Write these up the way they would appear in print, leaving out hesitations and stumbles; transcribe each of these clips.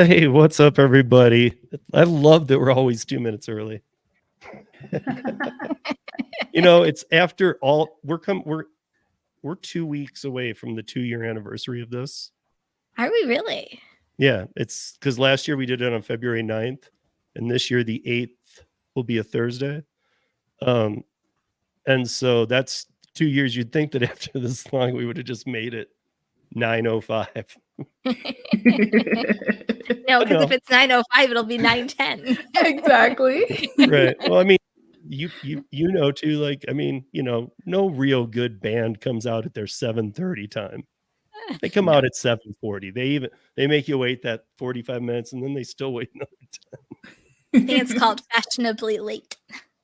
Hey, what's up, everybody? I love that we're always 2 minutes early. It's after all we're 2 weeks away from the 2-year anniversary of this. Are we really? Yeah, it's because last year we did it on February 9th, and this year the 8th will be a Thursday. And so that's 2 years. You'd think that after this long, we would have just made it 9:05. No, because if it's 9:05, it'll be 9:10. Exactly. Right. Well, I mean, you know too, like, I mean, no real good band comes out at their 7:30 time. They come out at 7:40. They make you wait that 45 minutes, and then they still wait another time. I think it's called fashionably late.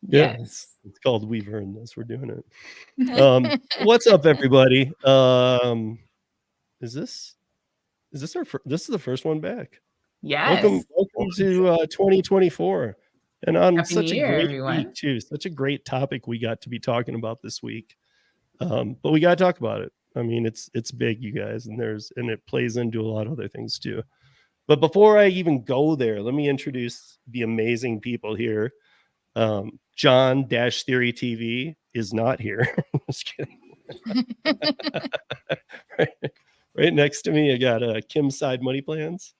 Yes. It's called We've Earned This. We're doing it. What's up, everybody? Is this this is the first one back? Yes. Welcome to 2024. And on Happy such New Year, a great everyone. week too. Such a great topic we got to be talking about this week. But we got to talk about it. I mean, it's big, you guys, and it plays into a lot of other things too. But before I even go there, let me introduce the amazing people here. John Theory TV is not here. Just kidding. Right next to me, I got Kim Side Money Plans.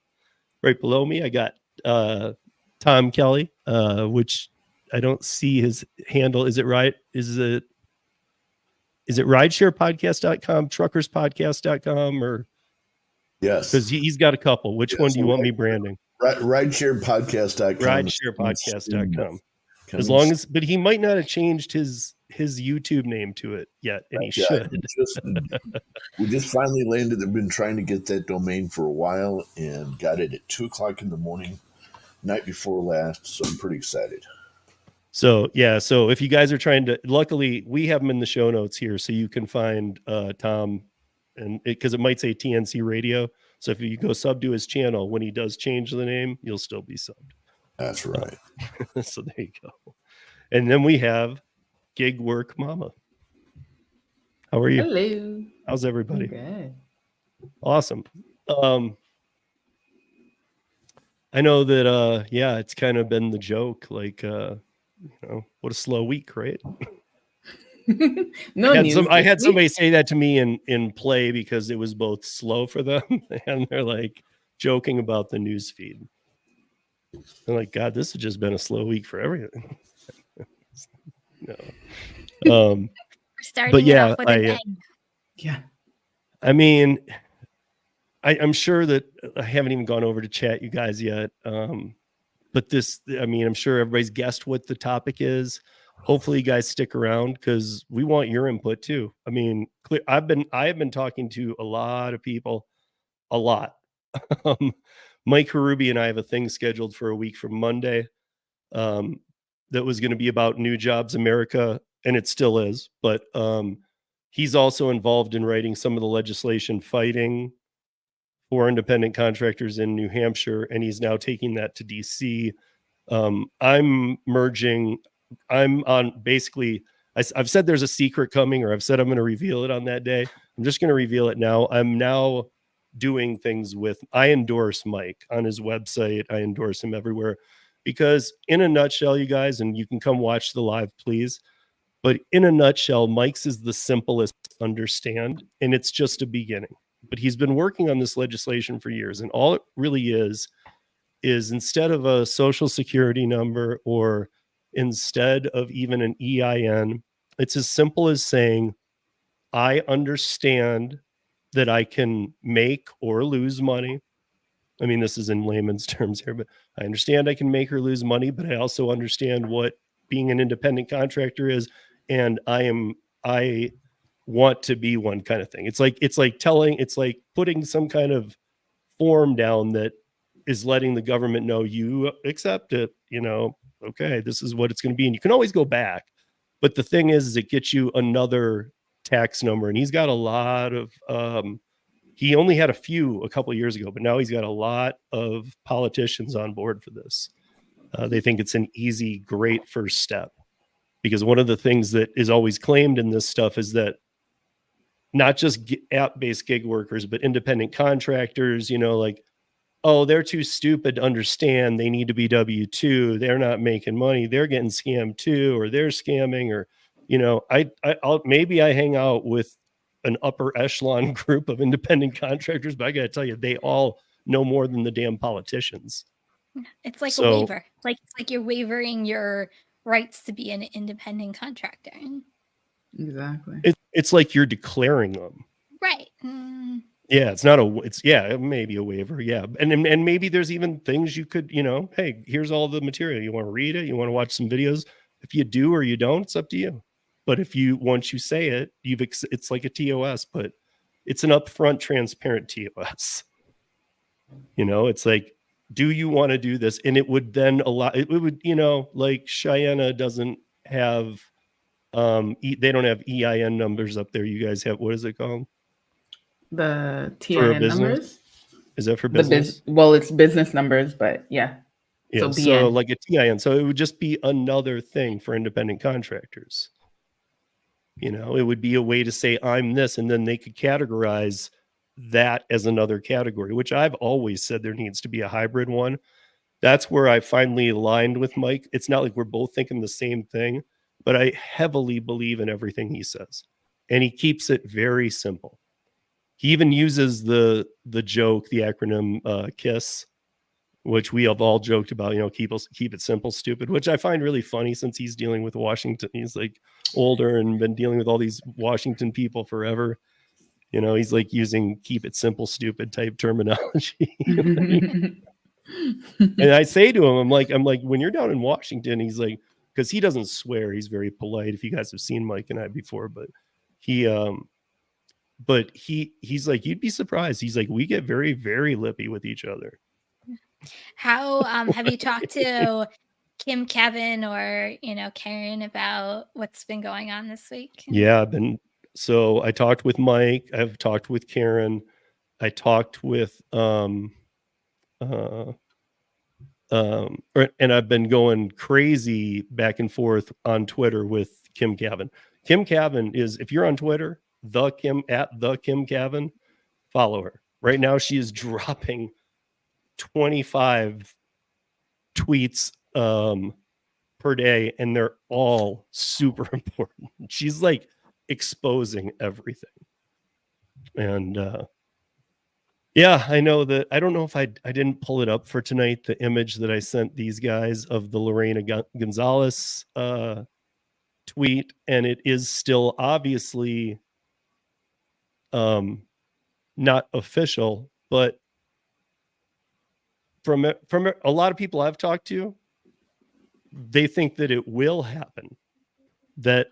Right below me, I got Tom Kelly, which I don't see his handle. Is it right? Is it ridesharepodcast.com, truckerspodcast.com, or? Yes. Because he's got a couple. Which one do you want me branding? Ridesharepodcast.com. Ridesharepodcast.com. As long as, but he might not have changed his YouTube name to it yet, and he should. We just finally landed. I've been trying to get that domain for a while and got it at 2:00 in the morning, night before last. So I'm pretty excited. So yeah, so if you guys are trying to, luckily we have them in the show notes here, so you can find Tom, and because it might say TNC Radio. So if you go sub to his channel, when he does change the name, you'll still be subbed. That's right. So there you go. And then we have Gig Work Mama. How are you? Hello. How's everybody? Good. Awesome. I know that it's kind of been the joke, like what a slow week, right? I had somebody say that to me in play because it was both slow for them and they're like joking about the news feed. I'm like, God, this has just been a slow week for everything. No. But yeah, off with an egg. Yeah. I mean, I'm sure that I haven't even gone over to chat you guys yet. But I'm sure everybody's guessed what the topic is. Hopefully you guys stick around because we want your input too. I mean, I have been talking to a lot of people, a lot. Mike Harubi and I have a thing scheduled for a week from Monday that was going to be about New Jobs America, and it still is. But he's also involved in writing some of the legislation fighting for independent contractors in New Hampshire, and he's now taking that to DC. I'm on basically, I've said there's a secret coming, or I've said I'm going to reveal it on that day. I'm just going to reveal it now. I'm now doing things I endorse Mike on his website. I endorse him everywhere because in a nutshell, you guys, and you can come watch the live, please. But in a nutshell, Mike's is the simplest to understand, and it's just a beginning. But he's been working on this legislation for years, and all it really is instead of a social security number or instead of even an EIN, it's as simple as saying, I understand that I can make or lose money. I mean, this is in layman's terms here, but I understand I can make or lose money, but I also understand what being an independent contractor is, and I want to be one, kind of thing. It's like putting some kind of form down that is letting the government know you accept it, okay, this is what it's going to be. And you can always go back. But the thing is it gets you another tax number. And he's got a lot of, he only had a couple of years ago, but now he's got a lot of politicians on board for this. They think it's an easy, great first step. Because one of the things that is always claimed in this stuff is that not just app-based gig workers, but independent contractors, like oh, they're too stupid to understand they need to be W-2. They're not making money. They're getting scammed too, or they're scamming, or, you know, maybe I hang out with an upper echelon group of independent contractors, but I got to tell you, they all know more than the damn politicians. It's like a waiver. Like, it's like you're waivering your rights to be an independent contractor. Exactly. It's like you're declaring them. Right. Yeah, it's not maybe a waiver. Yeah. And maybe there's even things you could, you know, hey, here's all the material. You want to read it? You want to watch some videos? If you do or you don't, it's up to you. But once you say it, it's like a TOS, but it's an upfront, transparent TOS. You know, it's like, do you want to do this? And it would then allow, it would, you know, like Cheyenne doesn't have, they don't have EIN numbers up there. You guys have, what is it called? The TIN numbers? Is that for business? Well, it's business numbers, but yeah. Yeah, so like a TIN. So it would just be another thing for independent contractors. You know, it would be a way to say I'm this, and then they could categorize that as another category, which I've always said there needs to be a hybrid one. That's where I finally aligned with Mike. It's not like we're both thinking the same thing, but I heavily believe in everything he says. And he keeps it very simple. He even uses the joke, the acronym KISS, which we have all joked about, you know, keep it simple, stupid, which I find really funny since he's dealing with Washington. He's like older and been dealing with all these Washington people forever. You know, he's like using keep it simple, stupid type terminology. And I say to him, I'm like, when you're down in Washington, he's like, because he doesn't swear. He's very polite. If you guys have seen Mike and I before, but he's like, you'd be surprised. He's like, we get very, very lippy with each other. How have you talked to Kim, Kevin, or, you know, Karen about what's been going on this week? Yeah, so I talked with Mike. I've talked with Karen. I talked with and I've been going crazy back and forth on Twitter with Kim Cavan. Kim Cavan is, if you're on Twitter, the Kim Cavan, follow her. Right now she is dropping 25 tweets per day, and they're all super important. She's like exposing everything. And yeah, I know that. I don't know if I didn't pull it up for tonight, the image that I sent these guys of the Lorena Gonzalez tweet, and it is still obviously not official, but from a lot of people I've talked to, they think that it will happen. That,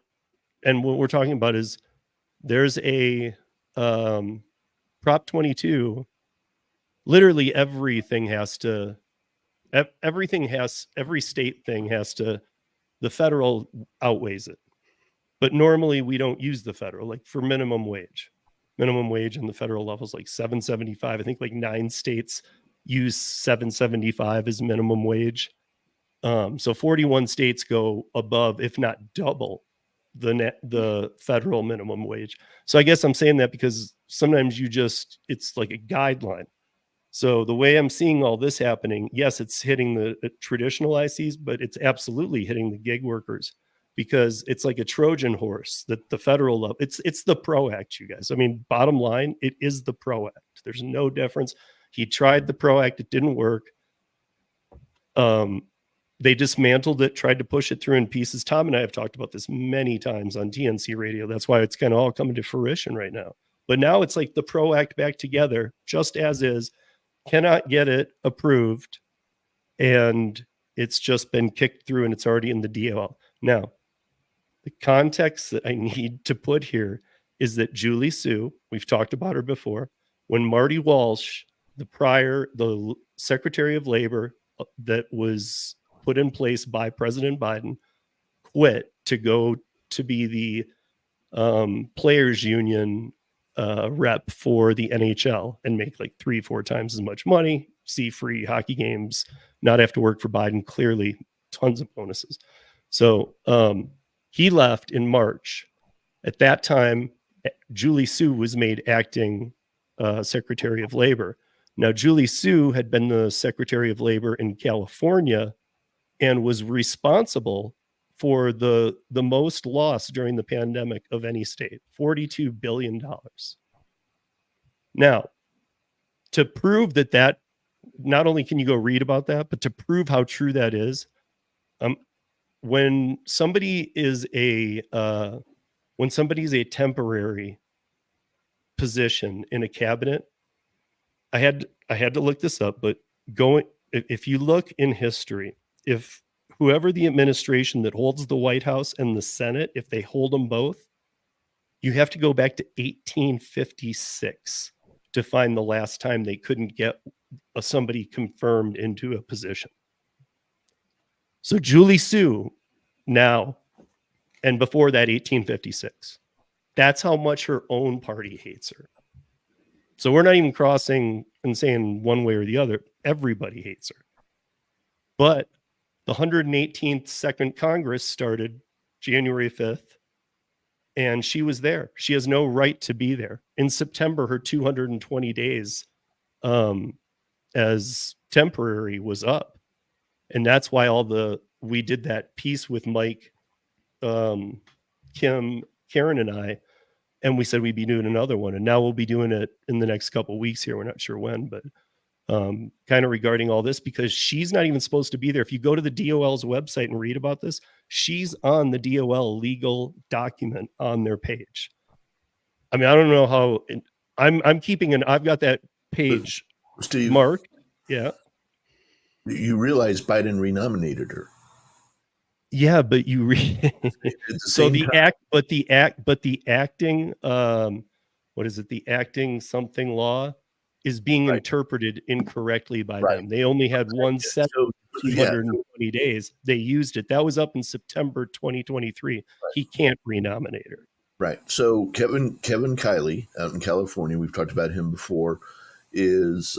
and what we're talking about is there's a Prop 22. Literally every state thing has to, the federal outweighs it. But normally we don't use the federal, like for minimum wage on the federal level is like $7.75. I think like 9 states use $7.75 as minimum wage. So 41 states go above, if not double, the federal minimum wage. So I guess I'm saying that because sometimes it's like a guideline. So the way I'm seeing all this happening, yes, it's hitting the traditional ICs, but it's absolutely hitting the gig workers, because it's like a Trojan horse that the federal level, it's the PRO Act, you guys. I mean, bottom line, it is the PRO Act. There's no difference. He tried the PRO Act. It didn't work. They dismantled it, tried to push it through in pieces. Tom and I have talked about this many times on TNC radio. That's why it's kind of all coming to fruition right now. But now it's like the PRO Act back together, just as is, cannot get it approved. And it's just been kicked through and it's already in the DOL. Now, the context that I need to put here is that Julie Sue, we've talked about her before, when Marty Walsh, the Secretary of Labor that was put in place by President Biden, quit to go to be the players union rep for the NHL and make like 3-4 times as much money, see free hockey games, not have to work for Biden, clearly tons of bonuses. So he left in March. At that time, Julie Sue was made acting Secretary of Labor. Now, Julie Sue had been the Secretary of Labor in California and was responsible for the most loss during the pandemic of any state, $42 billion. Now, to prove that not only can you go read about that, but to prove how true that is, when somebody is a temporary position in a cabinet, I had to look this up, but if you look in history, if whoever the administration that holds the White House and the Senate, if they hold them both, you have to go back to 1856 to find the last time they couldn't get somebody confirmed into a position. So Julie Sue now, and before that, 1856. That's how much her own party hates her. So we're not even crossing and saying one way or the other. Everybody hates her. But the 118th Second Congress started January 5th, and she was there. She has no right to be there. In September, her 220 days as temporary was up. And that's why we did that piece with Mike, Kim, Karen, and I, and we said we'd be doing another one. And now we'll be doing it in the next couple of weeks here. We're not sure when, but kind of regarding all this, because she's not even supposed to be there. If you go to the DOL's website and read about this, she's on the DOL legal document on their page. I mean, I don't know how I'm keeping I've got that page, Steve, marked. Yeah. You realize Biden renominated her. Yeah, but you read so the acting what is it? The acting something law is being interpreted incorrectly by them. They only had one set of 220 days. They used it. That was up in September 2023. Right. He can't renominate her. Right. So Kevin Kiley out in California, we've talked about him before, is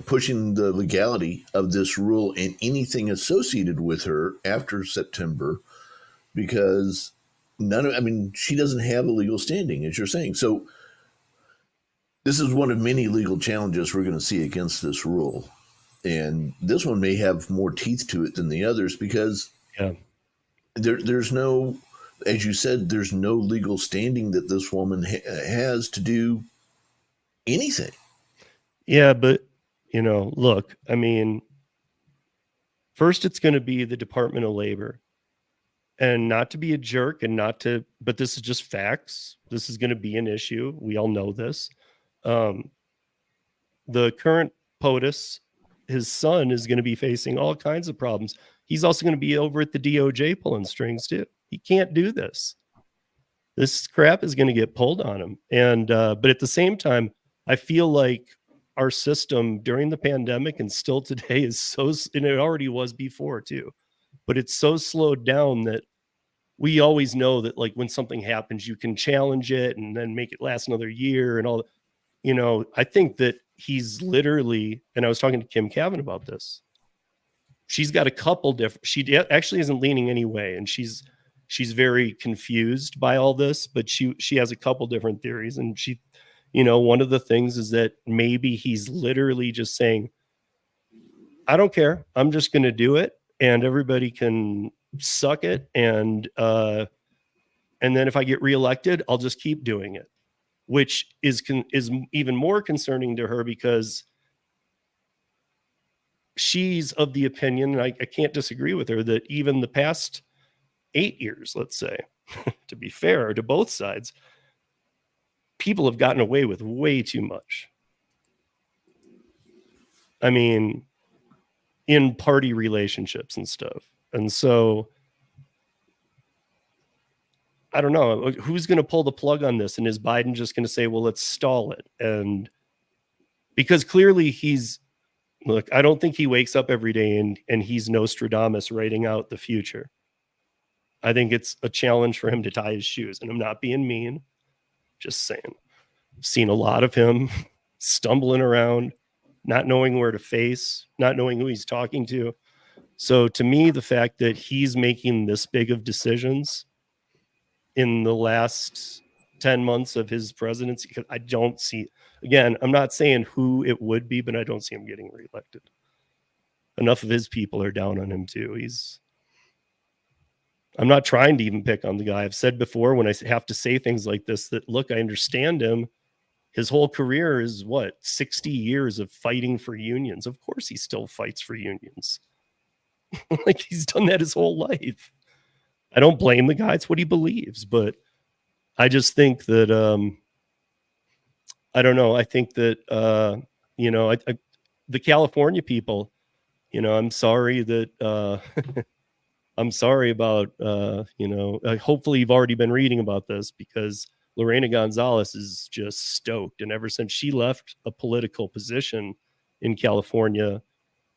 pushing the legality of this rule and anything associated with her after September, because she doesn't have a legal standing, as you're saying. So this is one of many legal challenges we're going to see against this rule. And this one may have more teeth to it than the others, because there's no, as you said, there's no legal standing that this woman has to do anything. Yeah, but look, I mean, first it's going to be the Department of Labor, and not to be a jerk and but this is just facts. This is going to be an issue. We all know this. The current POTUS, his son, is going to be facing all kinds of problems. He's also going to be over at the DOJ pulling strings too. He can't do this. This crap is going to get pulled on him. And, but at the same time, I feel like our system during the pandemic and still today is and it already was before too, but it's so slowed down that we always know that, like, when something happens, you can challenge it and then make it last another year and all. I think that he's literally, and I was talking to Kim Cavan about this. She's got a couple different, she actually isn't leaning any way, and she's very confused by all this, but she has a couple different theories. And she, one of the things is that maybe he's literally just saying, I don't care, I'm just going to do it, and everybody can suck it. And then if I get reelected, I'll just keep doing it, which is even more concerning to her, because she's of the opinion, and I can't disagree with her, that even the past 8 years, let's say, to be fair to both sides, people have gotten away with way too much. I mean, in party relationships and stuff. And so I don't know who's going to pull the plug on this. And is Biden just going to say, well, let's stall it? And because clearly look, I don't think he wakes up every day and he's Nostradamus writing out the future. I think it's a challenge for him to tie his shoes. And I'm not being mean, just saying. I've seen a lot of him stumbling around, not knowing where to face, not knowing who he's talking to. So to me, the fact that he's making this big of decisions in the last 10 months of his presidency, because I don't see, again, I'm not saying who it would be, but I don't see him getting reelected. Enough of his people are down on him too. I'm not trying to even pick on the guy. I've said before, when I have to say things like this, that look, I understand him. His whole career is 60 years of fighting for unions. Of course he still fights for unions. Like, he's done that his whole life. I don't blame the guy. It's what he believes. But I just think that, I don't know. I think that, the California people, I'm sorry that, I'm sorry about, hopefully you've already been reading about this, because Lorena Gonzalez is just stoked. And ever since she left a political position in California,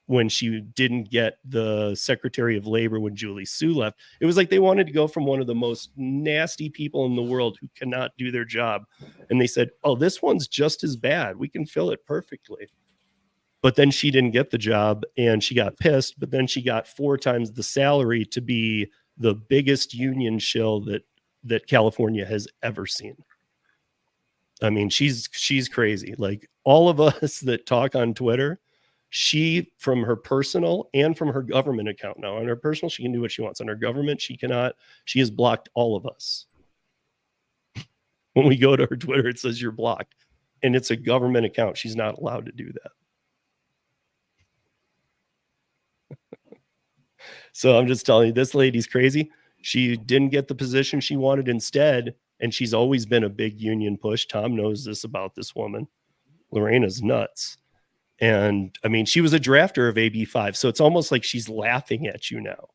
when she didn't get the Secretary of Labor when Julie Su left, it was like they wanted to go from one of the most nasty people in the world who cannot do their job. And they said, oh, this one's just as bad. We can fill it perfectly. But then she didn't get the job and she got pissed. But then she got 4 times the salary to be the biggest union shill that California has ever seen. I mean, she's crazy. Like, all of us that talk on Twitter, she, from her personal and from her government account now, on her personal, she can do what she wants. On her government, she cannot. She has blocked all of us. When we go to her Twitter, it says you're blocked. And it's a government account. She's not allowed to do that. So I'm just telling you, this lady's crazy. She didn't get the position she wanted instead, and she's always been a big union push. Tom knows this about this woman. Lorena's nuts. And I mean, she was a drafter of AB5, so it's almost like she's laughing at you now,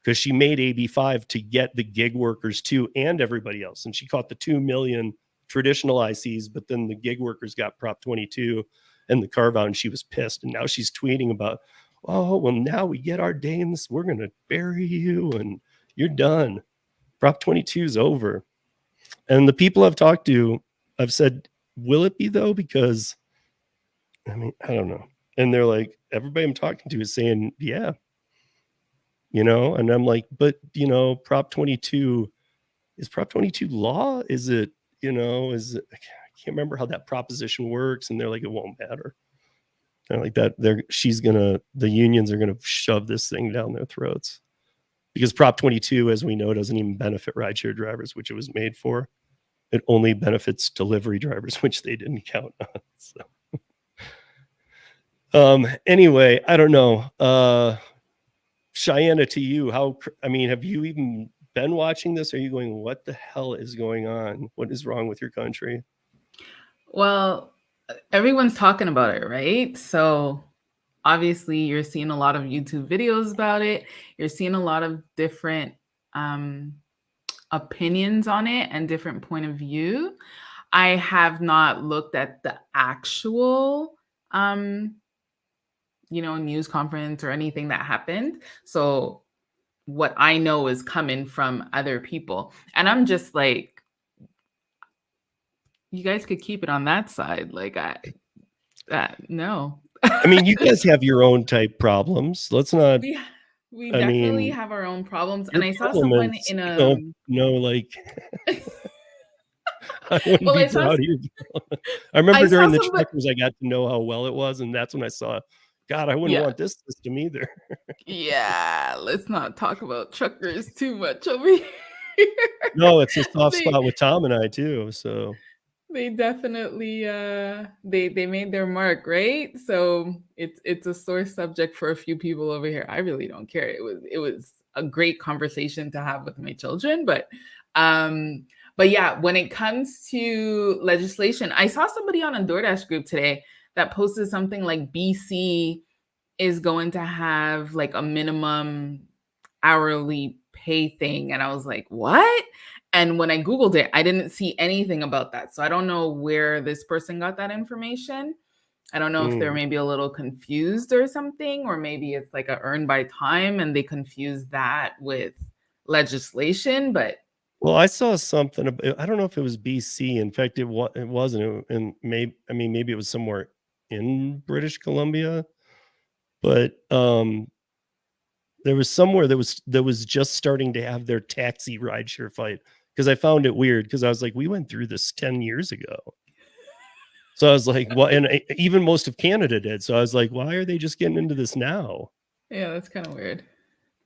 because she made AB5 to get the gig workers too and everybody else. And she caught the 2 million traditional ICs, but then the gig workers got Prop 22 and the carve out, and she was pissed. And now she's tweeting about, oh, well, now we get our day in this, we're going to bury you and you're done. Prop 22 is over. And the people I've talked to, I've said, will it be though? Because, I mean, I don't know. And they're like, everybody I'm talking to is saying, yeah. And I'm like, but, Prop 22, is Prop 22 law? Is it, I can't remember how that proposition works. And they're like, it won't matter. And like that, the unions are gonna shove this thing down their throats, because Prop 22, as we know, doesn't even benefit rideshare drivers, which it was made for. It only benefits delivery drivers, which they didn't count on. So, anyway, I don't know. Cheyenne, to you, have you even been watching this? Are you going, what the hell is going on? What is wrong with your country? Well, everyone's talking about it, right? So obviously you're seeing a lot of YouTube videos about it. You're seeing a lot of different opinions on it and different point of view. I have not looked at the actual news conference or anything that happened. So what I know is coming from other people. And I'm just like, you guys could keep it on that side. Like, no. I mean, you guys have your own type problems. Let's not. We definitely have our own problems. And I saw someone in a. No, like. I wouldn't be proud of you. I remember during the truckers, I got to know how well it was. And that's when I saw, God, I wouldn't want this system either. Yeah, let's not talk about truckers too much over here. No, it's a soft spot with Tom and I too. So they definitely they made their mark, right? So it's a sore subject for a few people over here. I really don't care. It was a great conversation to have with my children, but yeah, when it comes to legislation, I saw somebody on a DoorDash group today that posted something like BC is going to have like a minimum hourly pay thing. And I was like, what? And when I Googled it, I didn't see anything about that. So I don't know where this person got that information. I don't know if they're maybe a little confused or something, or maybe it's like a earn by time and they confuse that with legislation. But well, I saw something. I don't know if it was BC. In fact, it wasn't. And maybe it was somewhere in British Columbia. But there was somewhere that was just starting to have their taxi rideshare fight because I found it weird because I was like, we went through this 10 years ago. So I was like, well, and even most of Canada did. So I was like, why are they just getting into this now? Yeah, that's kind of weird.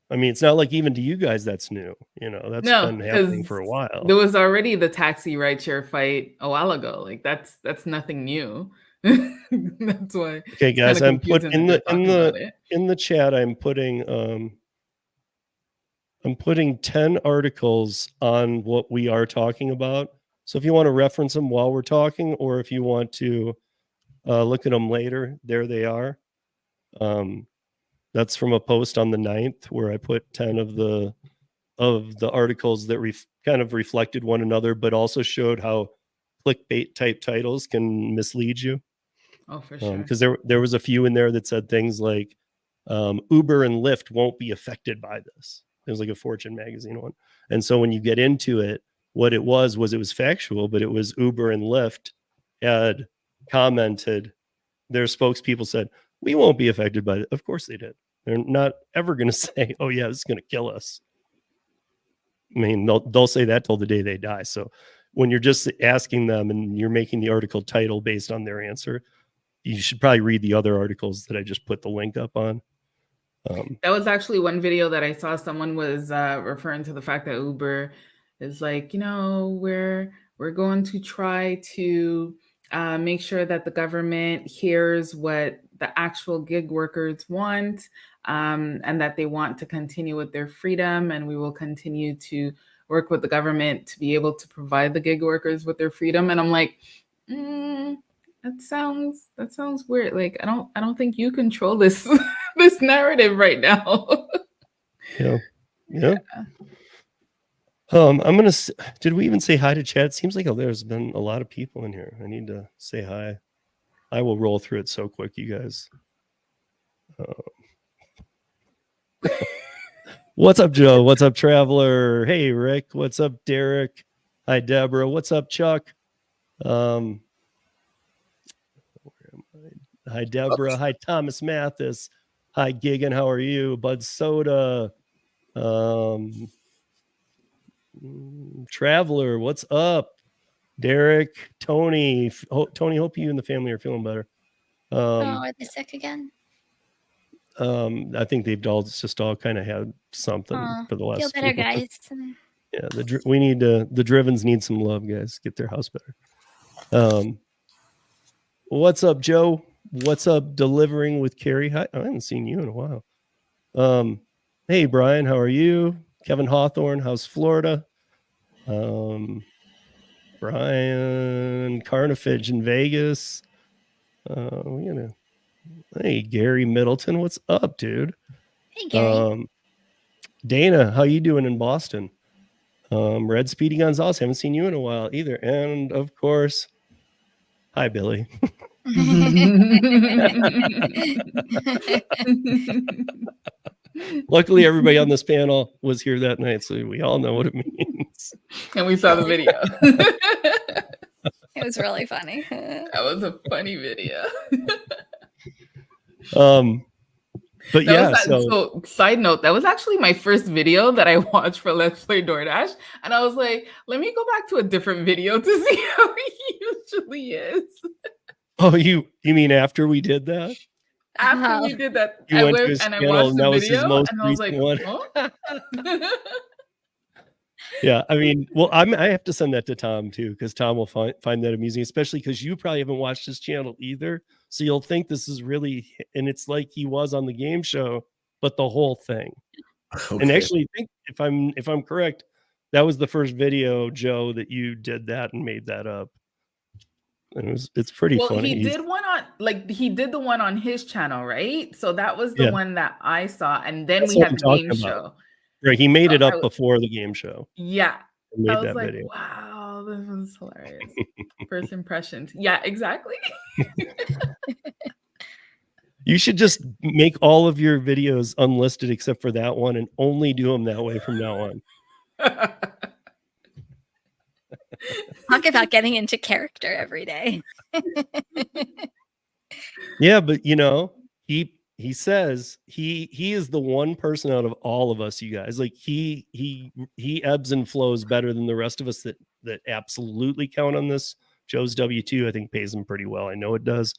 I mean, it's not like even to you guys that's new. You know, that's No, been happening for a while. there was already the taxi rideshare fight a while ago. Like that's nothing new. That's why. Okay, guys, I'm put in the the chat. I'm putting 10 articles on what we are talking about. So if you want to reference them while we're talking, or if you want to look at them later, there they are. That's from a post on the 9th where I put 10 of the articles that kind of reflected one another, but also showed how clickbait type titles can mislead you. Oh, for sure. Because there was a few in there that said things like Uber and Lyft won't be affected by this. There's like a Fortune magazine one. And so when you get into it, what it was factual, but it was Uber and Lyft had commented, their spokespeople said, we won't be affected by it. Of course they did. They're not ever going to say, oh yeah, this is going to kill us. I mean, they'll say that till the day they die. So when you're just asking them and you're making the article title based on their answer, you should probably read the other articles that I just put the link up on. That was actually one video that I saw. Someone was referring to the fact that Uber is like, we're going to try to make sure that the government hears what the actual gig workers want, and that they want to continue with their freedom, and we will continue to work with the government to be able to provide the gig workers with their freedom. And I'm like, that sounds weird. Like I don't think you control this this narrative right now. Yeah. Did we even say hi to chat? It seems like there's been a lot of people in here. I need to say hi. I will roll through it so quick, you guys. What's up, Joe? What's up, Traveler? Hey, Rick. What's up, Derek? Hi, Deborah. What's up, Chuck? Hi, Deborah. Hi, Thomas Mathis. Hi, Gigan. How are you? Bud Soda. Traveler. What's up? Derek, Tony. Tony, hope you and the family are feeling better. Are they sick again? I think they've all kind of had something for the last. Feel better, guys. Yeah, we need the Drivens need some love, guys. Get their house better. What's up, Joe? What's up, delivering with Carrie? Hi, I haven't seen you in a while. Hey, Brian, how are you? Kevin Hawthorne, how's Florida? Brian Carnifage in Vegas. Hey, Gary Middleton, what's up, dude? Hey, Gary. Dana, how you doing in Boston? Red Speedy Gonzalez, haven't seen you in a while either. And of course, hi, Billy. Luckily, everybody on this panel was here that night, so we all know what it means. And we saw the video. It was really funny. That was a funny video. But yeah, so side note, that was actually my first video that I watched for Let's Play DoorDash. And I was like, let me go back to a different video to see how he usually is. Oh, you mean after we did that? After we did that, I went and I watched the video and I was like, oh. Yeah, I mean, well, I have to send that to Tom too, because Tom will find that amusing, especially because you probably haven't watched his channel either. So you'll think this is really, and it's like he was on the game show, but the whole thing. Okay. And actually, I think if I'm correct, that was the first video, Joe, that you did that and made that up. And it's pretty funny. He did the one on his channel, right? So that was the one that I saw, and then we had the game show. Right, he made it up before the game show. Yeah, I was like, video. Wow, this was hilarious. First impressions. Yeah, exactly. You should just make all of your videos unlisted except for that one, and only do them that way from now on. Talk about getting into character every day. Yeah, but he he says he is the one person out of all of us, you guys. Like he ebbs and flows better than the rest of us that absolutely count on this. Joe's W-2, I think, pays him pretty well. I know it does.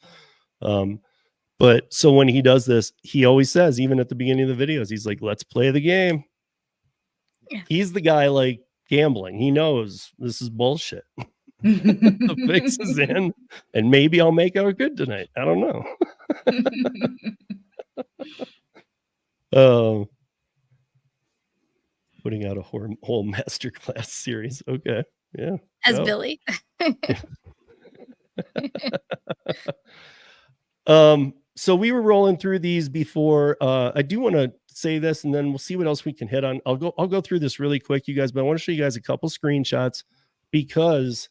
But so when he does this, he always says, even at the beginning of the videos, he's like, let's play the game. Yeah. He's the guy like gambling. He knows this is bullshit. The fix is in, and maybe I'll make out good tonight. I don't know. Putting out a whole masterclass series. Okay. Yeah. As go. Billy. So we were rolling through these before. I do want to say this, and then we'll see what else we can hit on. I'll go through this really quick, you guys, but I want to show you guys a couple screenshots because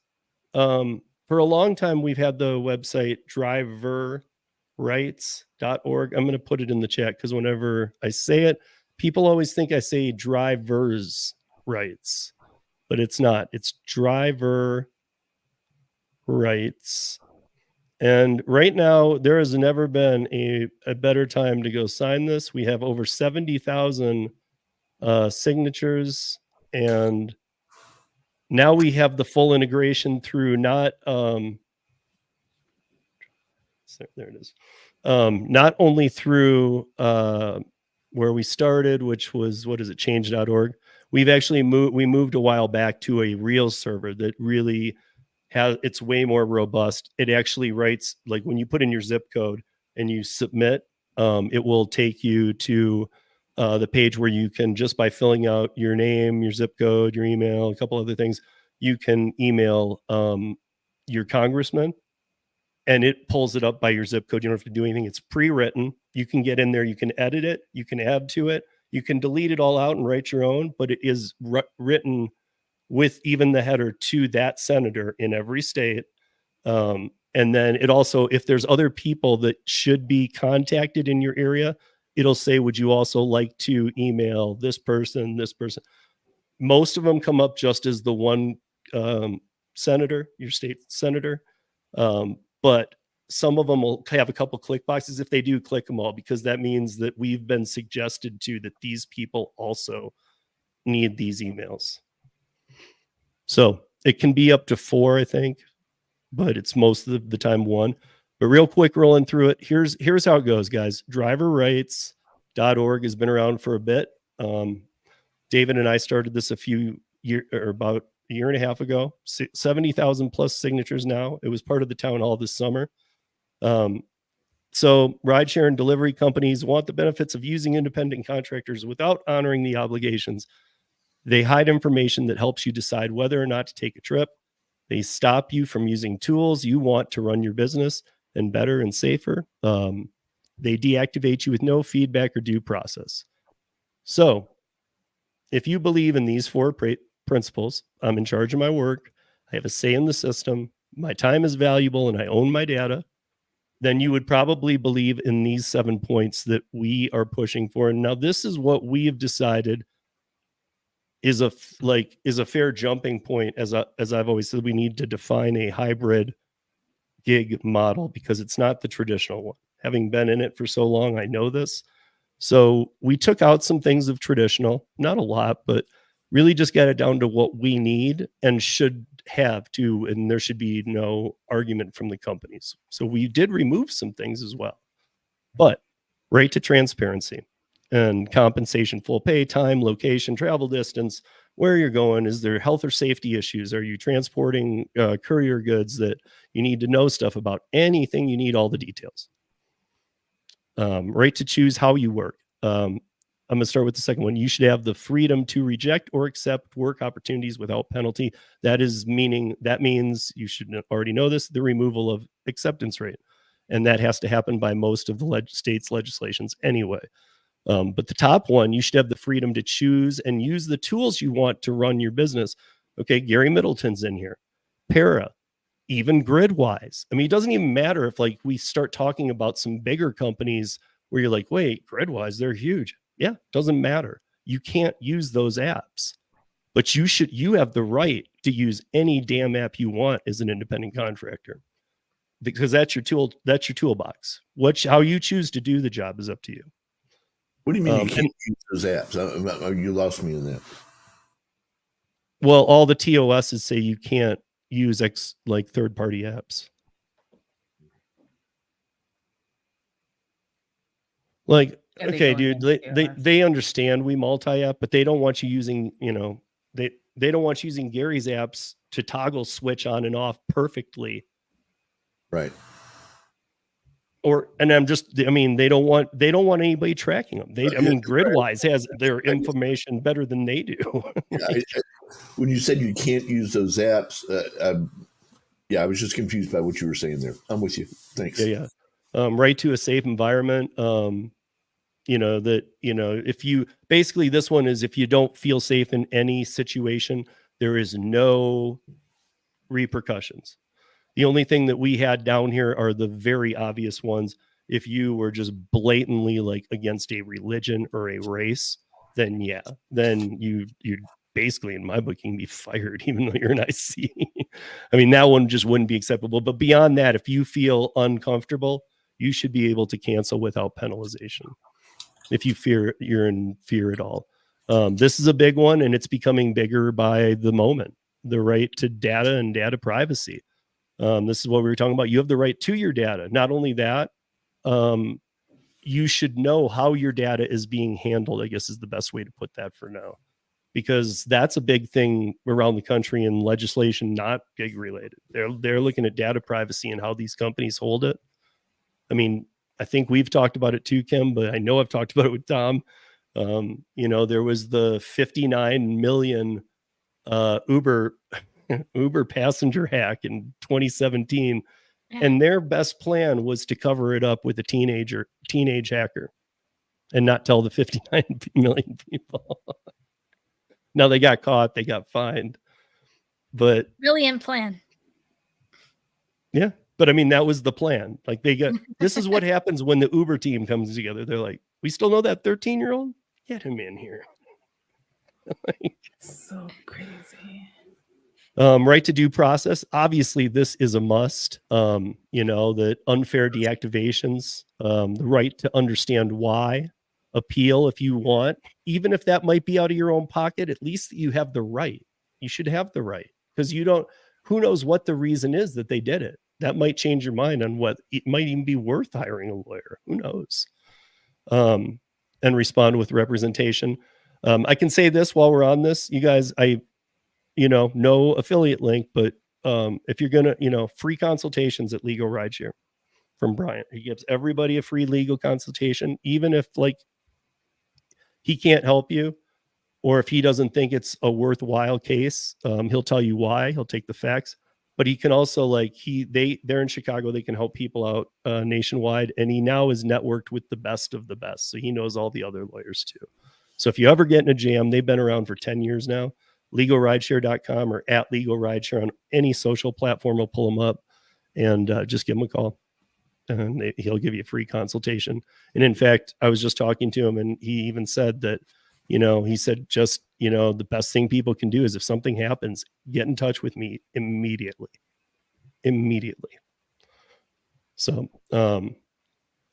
for a long time we've had the website driverrights.org. I'm going to put it in the chat because whenever I say it, people always think I say drivers rights, but it's not. It's driver rights. And right now, there has never been a better time to go sign this. We have over 70,000 signatures, and now we have the full integration through not there it is. Not only through where we started, which was change.org. We've actually moved a while back to a real server that really it's way more robust. It actually writes, like when you put in your zip code and you submit, it will take you to the page where you can, just by filling out your name, your zip code, your email, a couple other things, you can email your congressman, and it pulls it up by your zip code. You don't have to do anything. It's pre-written. You can get in there, you can edit it, you can add to it, you can delete it all out and write your own, but it is written with even the header to that senator in every state. And then it also, if there's other people that should be contacted in your area, it'll say, would you also like to email this person, this person? Most of them come up just as the one senator, your state senator. But some of them will have a couple click boxes. If they do, click them all, because that means that we've been suggested to that these people also need these emails. So it can be up to 4, I think, but it's most of the time 1. But real quick, rolling through it, here's how it goes, guys. Driverrights.org has been around for a bit. David and I started this about a year and a half ago. 70,000 plus signatures now. It was part of the town hall this summer. So rideshare and delivery companies want the benefits of using independent contractors without honoring the obligations. They hide information that helps you decide whether or not to take a trip. They stop you from using tools you want to run your business and better and safer. They deactivate you with no feedback or due process. So if you believe in these 4 principles, I'm in charge of my work, I have a say in the system, my time is valuable, and I own my data, then you would probably believe in these 7 points that we are pushing for. And now this is what we have decided is a fair jumping point. As I've always said, we need to define a hybrid gig model because it's not the traditional one. Having been in it for so long, I know this. So we took out some things of traditional, not a lot, but really just got it down to what we need and should have to, and there should be no argument from the companies. So we did remove some things as well, but right to transparency and compensation, full pay, time, location, travel distance, where you're going. Is there health or safety issues? Are you transporting courier goods that you need to know stuff about? Anything you need, all the details. Right to choose how you work. I'm going to start with the second one. You should have the freedom to reject or accept work opportunities without penalty. That means you should already know this, the removal of acceptance rate. And that has to happen by most of the state's legislations anyway. But the top one, you should have the freedom to choose and use the tools you want to run your business. Okay, Gary Middleton's in here. Para, even Gridwise. I mean, it doesn't even matter if like we start talking about some bigger companies where you're like, wait, Gridwise, they're huge. Yeah, doesn't matter. You can't use those apps, but you have the right to use any damn app you want as an independent contractor. because that's your tool. That's your toolbox. How you choose to do the job is up to you. What do you mean you can't use those apps? You lost me in that. Well, all the TOSs say you can't use like third-party apps. Like, And okay, they dude, go they understand we multi-app, but they don't want you using, they don't want you using Gary's apps to toggle switch on and off perfectly. Right. They don't want anybody tracking them. Gridwise has their information better than they do. When you said you can't use those apps, I was just confused by what you were saying there. I'm with you. Thanks. Yeah. Right to a safe environment. If you basically, this one is if you don't feel safe in any situation, there is no repercussions. The only thing that we had down here are the very obvious ones. If you were just blatantly like against a religion or a race, then you'd basically, in my book, you can be fired even though you're an IC. I mean, that one just wouldn't be acceptable. But beyond that, if you feel uncomfortable, you should be able to cancel without penalization. If you're in fear at all. This is a big one, and it's becoming bigger by the moment. The right to data and data privacy. This is what we were talking about. You have the right to your data. Not only that, you should know how your data is being handled, I guess is the best way to put that for now. Because that's a big thing around the country in legislation, not gig related. They're looking at data privacy and how these companies hold it. I mean, I think we've talked about it too, Kim, but I know I've talked about it with Tom. There was the 59 million Uber passenger hack in 2017. And their best plan was to cover it up with a teenage hacker and not tell the 59 million people. Now they got caught, they got fined, but brilliant plan. Yeah. But I mean, that was the plan. Like this is what happens when the Uber team comes together. They're like, we still know that 13-year-old? Get him in here. So crazy. Right to due process. Obviously, this is a must. That unfair deactivations, the right to understand why, appeal if you want, even if that might be out of your own pocket, at least you have the right. You should have the right, because who knows what the reason is that they did it. That might change your mind on what it might even be worth hiring a lawyer. Who knows? And respond with representation. I can say this while we're on this, you guys, no affiliate link, but if you're going to, free consultations at Legal Rideshare from Bryant. He gives everybody a free legal consultation, even if he can't help you, or if he doesn't think it's a worthwhile case, he'll tell you why. He'll take the facts. But he can also they're in Chicago. They can help people out nationwide. And he now is networked with the best of the best. So he knows all the other lawyers too. So if you ever get in a jam, they've been around for 10 years now. LegalRideshare.com or at Legal Rideshare on any social platform will pull them up, and just give them a call. And he'll give you a free consultation. And in fact, I was just talking to him, and he even said that, he said, just, the best thing people can do is if something happens, get in touch with me immediately. So,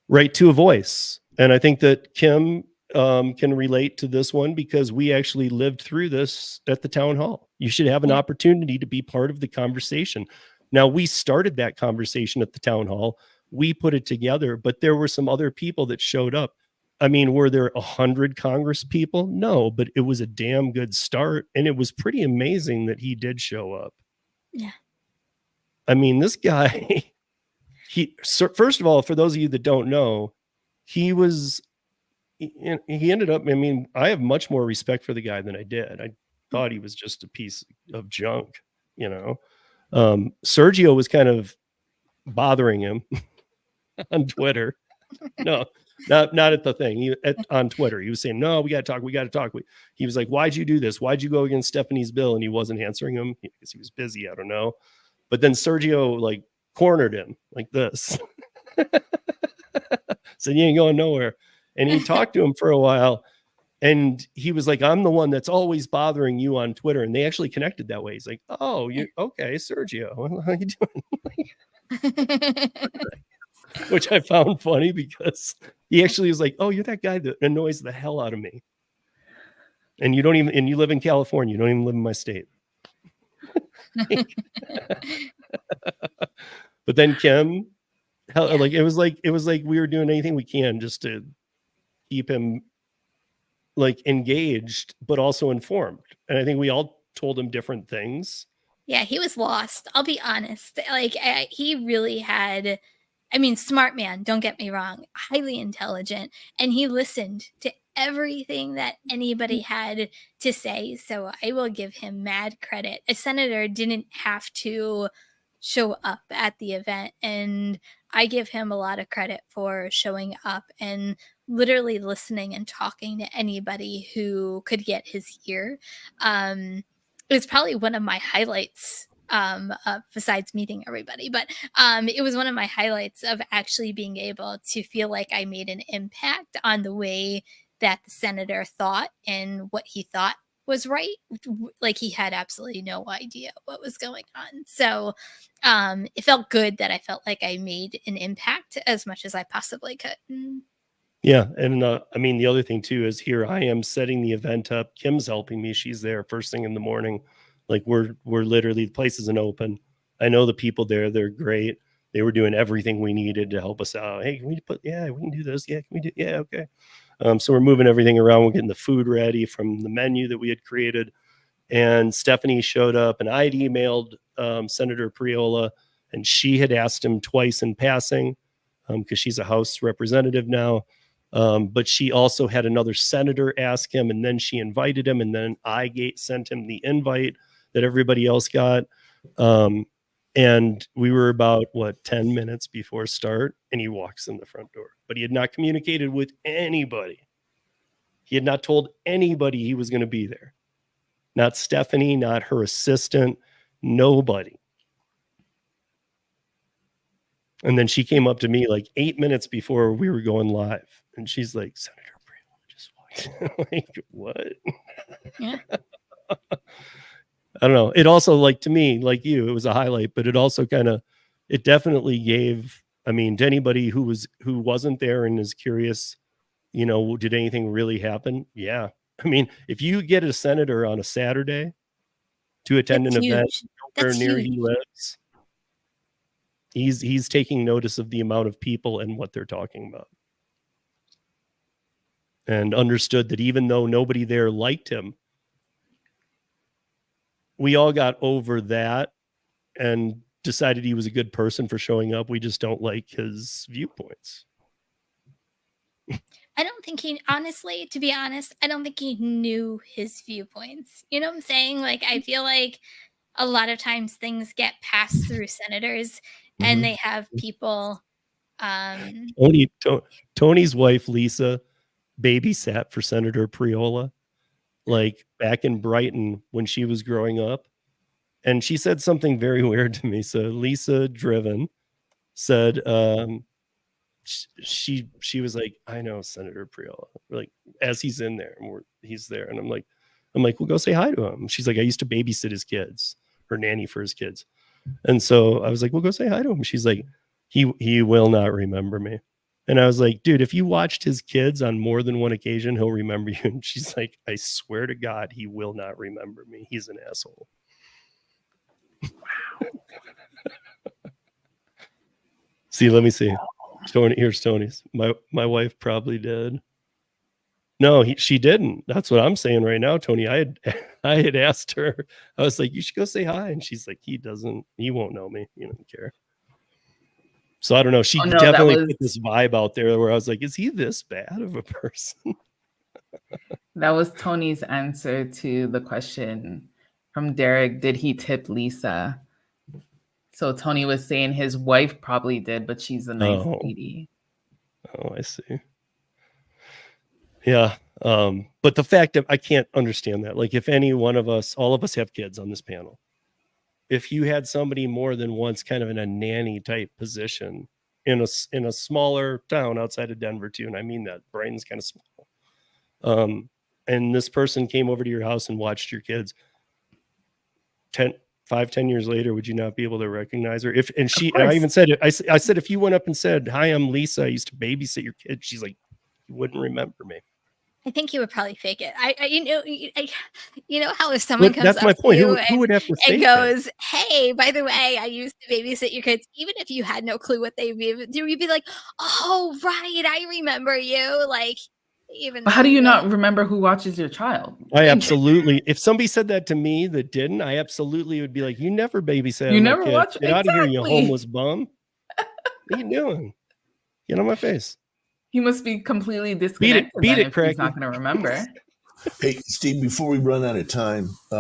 right to a voice. And I think that Kim can relate to this one because we actually lived through this at the town hall. You should have an opportunity to be part of the conversation. Now, we started that conversation at the town hall. We put it together, but there were some other people that showed up. I mean, were there 100 Congress people? No, but it was a damn good start. And it was pretty amazing that he did show up. Yeah. I mean, this guy, first of all, for those of you that don't know, he ended up, I have much more respect for the guy than I did. I thought he was just a piece of junk, Sergio was kind of bothering him on Twitter. No, not at the thing. On Twitter, he was saying, no, we got to talk. He was like, why'd you do this? Why'd you go against Stephanie's bill? And he wasn't answering him because he was busy. I don't know. But then Sergio cornered him like this. Said, you ain't going nowhere. And he talked to him for a while. And he was like, I'm the one that's always bothering you on Twitter. And they actually connected that way. He's like, oh, you okay, Sergio? How you doing? which I found funny because he actually was like, "Oh, you're that guy that annoys the hell out of me." And you live in California. You don't even live in my state. But then Kim, Yeah. like it was like we were doing anything we can just to keep him like engaged, but also informed. And I think we all told him different things. Yeah, he was lost. I'll be honest. Like he really had, I mean, smart man, don't get me wrong, highly intelligent, and he listened to everything that anybody had to say. So I will give him mad credit. A senator didn't have to show up at the event, and I give him a lot of credit for showing up and literally listening and talking to anybody who could get his ear. It was probably one of my highlights, besides meeting everybody, but it was one of my highlights of actually being able to feel like I made an impact on the way that the senator thought and what he thought was right. Like he had absolutely no idea what was going on. So it felt good that I felt like I made an impact as much as I possibly could. Yeah. And I mean, the other thing too is here I am setting the event up. Kim's helping me. She's there first thing in the morning. Like we're literally, the place isn't open. I know the people there, they're great. They were doing everything we needed to help us out. Hey, can we can do this? Yeah, can we do? Yeah, okay. So we're moving everything around. We're getting the food ready from the menu that we had created. And Stephanie showed up, and I'd emailed Senator Priola, and she had asked him twice in passing because she's a House representative now. But she also had another senator ask him, and then she invited him, and then sent him the invite that everybody else got. And we were about 10 minutes before start, and he walks in the front door, but he had not communicated with anybody. He had not told anybody he was going to be there. Not Stephanie, not her assistant, nobody. And then she came up to me like 8 minutes before we were going live, and she's like, "Senator Priola just walked." Like, what? Yeah. I don't know. It also, like, to me, like you, it was a highlight, but it also it definitely gave, I mean, to anybody who wasn't there and is curious, did anything really happen? Yeah. I mean, if you get a senator on a Saturday to attend That's an event huge. where That's near huge. he lives, he's taking notice of the amount of people and what they're talking about. And understood that even though nobody there liked him, we all got over that and decided he was a good person for showing up. We just don't like his viewpoints. I don't think honestly, to be honest, I don't think he knew his viewpoints. You know what I'm saying? Like, I feel like a lot of times things get passed through senators and they have people. Tony's wife, Lisa, babysat for Senator Priola, like back in Brighton when she was growing up. And she said something very weird to me. So Lisa Driven said, she was like, "I know Senator Priola," like, as he's in there and he's there. And I'm like, "Well, go say hi to him." She's like, "I used to babysit his kids, her nanny for his kids." And so I was like, "Well, go say hi to him." She's like, he will not remember me. And I was like, "Dude, if you watched his kids on more than one occasion, he'll remember you." And she's like, "I swear to God, he will not remember me. He's an asshole." Wow. See, let me see. Tony, here's Tony's. My wife probably did. No, she didn't. That's what I'm saying right now, Tony. I had asked her. I was like, "You should go say hi," and she's like, "He won't know me. He doesn't care." So I don't know. She definitely put this vibe out there where I was like, "Is he this bad of a person?" That was Tony's answer to the question from Derek. Did he tip Lisa? So Tony was saying his wife probably did, but she's a nice lady. Oh, I see. Yeah. But the fact that I can't understand that. Like, if any one of us, all of us have kids on this panel, if you had somebody more than once kind of in a nanny type position in a smaller town outside of Denver too, and I mean that Brighton's kind of small, and this person came over to your house and watched your kids 5-10 years later, would you not be able to recognize her? And I course. even said it. I said, if you went up and said, "Hi, I'm Lisa. I used to babysit your kid," she's like, "You wouldn't remember me." I think he would probably fake it. You know how if someone But comes that's up my to point. you Who would have to and fake that? goes, "Hey, by the way, I used to babysit your kids," even if you had no clue what they'd be able to do, you'd be like, "Oh, right, I remember you." Like, even But though how do you really, not remember who watches your child? I absolutely. If somebody said that to me that didn't, I absolutely would be like, "You never babysat You my never kid. watch Get out of here, you exactly. homeless bum. What are you doing? Get on my face." He must be completely disconnected Beat then it, if he's not Cracky. going to remember. Hey, Steve, before we run out of time, I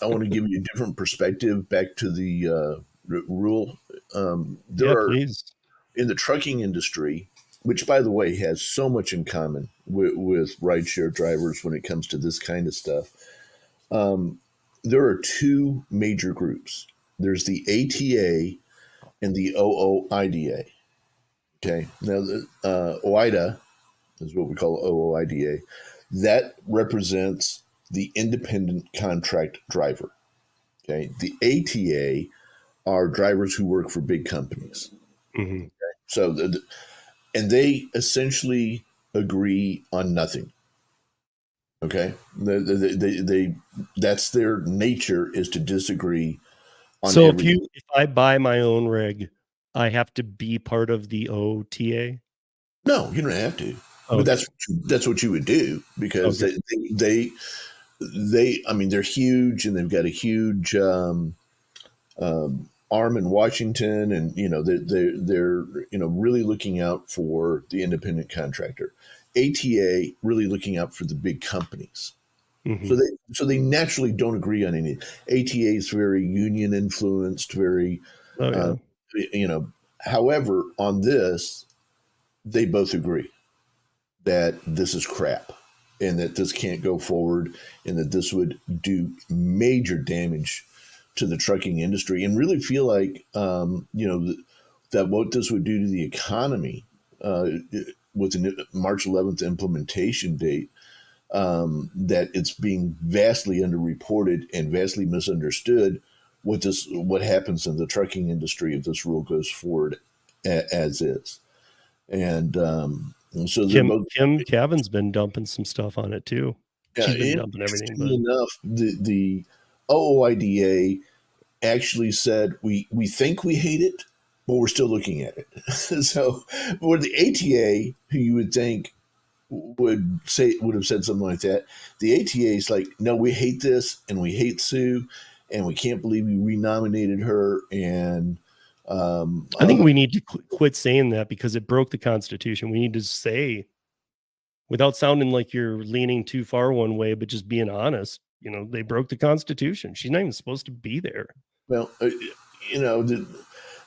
want to give you a different perspective back to the rule. There Yeah, are, please. in the trucking industry, which, by the way, has so much in common with rideshare drivers when it comes to this kind of stuff. There are two major groups. There's the ATA and the OOIDA. Okay. Now, the OIDA is what we call OOIDA. That represents the independent contract driver. Okay. The ATA are drivers who work for big companies. Mhm. So, and they essentially agree on nothing. Okay. They that's their nature, is to disagree on So everything. if I buy my own rig, I have to be part of the OTA. No, you don't have to. But Okay. that's what you would do, because Okay. they I mean, they're huge, and they've got a huge arm in Washington, and they're really looking out for the independent contractor. ATA really looking out for the big companies. Mhm. So they naturally don't agree on anything. ATA is very union influenced, very Oh yeah. you know. However, on this, they both agree that this is crap, and that this can't go forward, and that this would do major damage to the trucking industry, and really feel like that what this would do to the economy with the March 11th implementation date, that it's being vastly underreported and vastly misunderstood what happens in the trucking industry if this rule goes forward as is. And so they're both. Kim Cavan's been dumping some stuff on it too. She's been dumping everything, but Interestingly enough, the OOIDA actually said we think we hate it, but we're still looking at it. So, where the ATA, who you would think would have said something like that, the ATA is like, no, we hate this, and we hate Sue, and we can't believe we renominated her, and I think we need to quit saying that, because it broke the Constitution. We need to say, without sounding like you're leaning too far one way, but just being honest, they broke the Constitution. She's not even supposed to be there. well,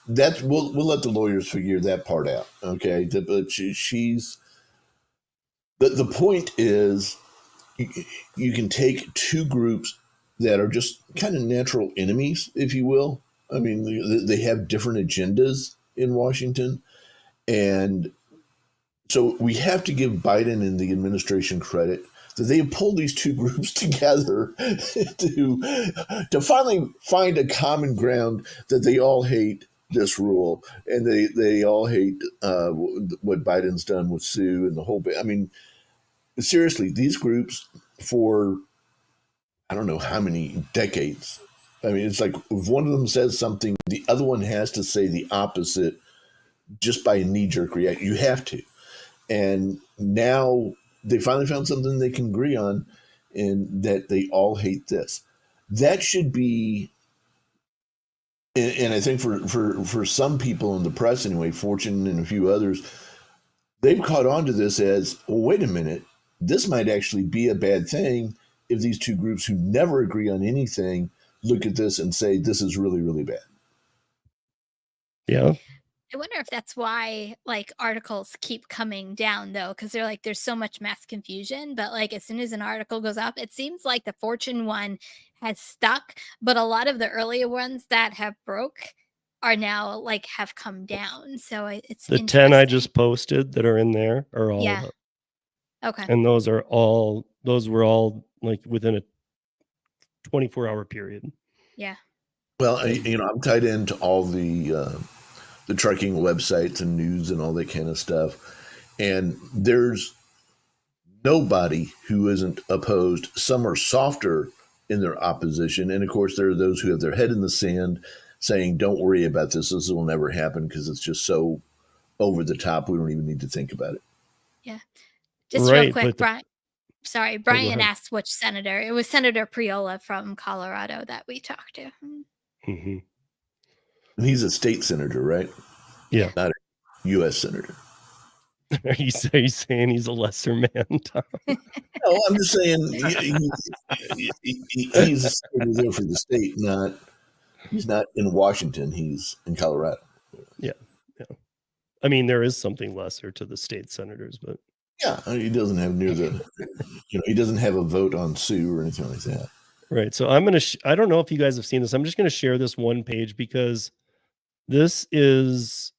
that's we'll let the lawyers figure that part out. Okay, but she's the point is, you can take two groups that are just kind of natural enemies, if you will. I mean, they have different agendas in Washington, and so we have to give Biden and the administration credit that they pulled these two groups together to finally find a common ground, that they all hate this rule, and they all hate what Biden's done with Sue and the whole bit. I mean, seriously, these groups, for I don't know how many decades. I mean, it's like if one of them says something, the other one has to say the opposite, just by a knee-jerk reaction. You have to. And now they finally found something they can agree on, and that they all hate this. That should be, and I think for some people in the press anyway, Fortune and a few others, they've caught on to this as, well, wait a minute, this might actually be a bad thing if these two groups who never agree on anything look at this and say, this is really, really bad. Yeah. I wonder if that's why articles keep coming down though, because they're like, there's so much mass confusion. But as soon as an article goes up, it seems like the Fortune one has stuck, but a lot of the earlier ones that have broke are now have come down. So it's The 10 I interesting. just posted that are in there are all Yeah. up. Okay. And those were all within a 24-hour period. Yeah. Well, I'm tied into all the trucking websites and news and all that kind of stuff, and there's nobody who isn't opposed. Some are softer in their opposition, and of course, there are those who have their head in the sand, saying, "Don't worry about this. This will never happen because it's just so over the top. We don't even need to think about it." Yeah. Just real Right, quick, but Brian. Sorry, go Brian ahead. asked which senator. It was Senator Priola from Colorado that we talked to. Mhm. And he's a state senator, right? Yeah. Not a U.S. senator. Are you saying he's a lesser man, Tom? No, I'm just saying he's a senator for the state, he's not in Washington. He's in Colorado. Yeah. I mean, there is something lesser to the state senators, but Yeah, he doesn't have near the, he doesn't have a vote on Sioux or anything like that. right. So I'm going to, I don't know if you guys have seen this. I'm just going to share this one page because this is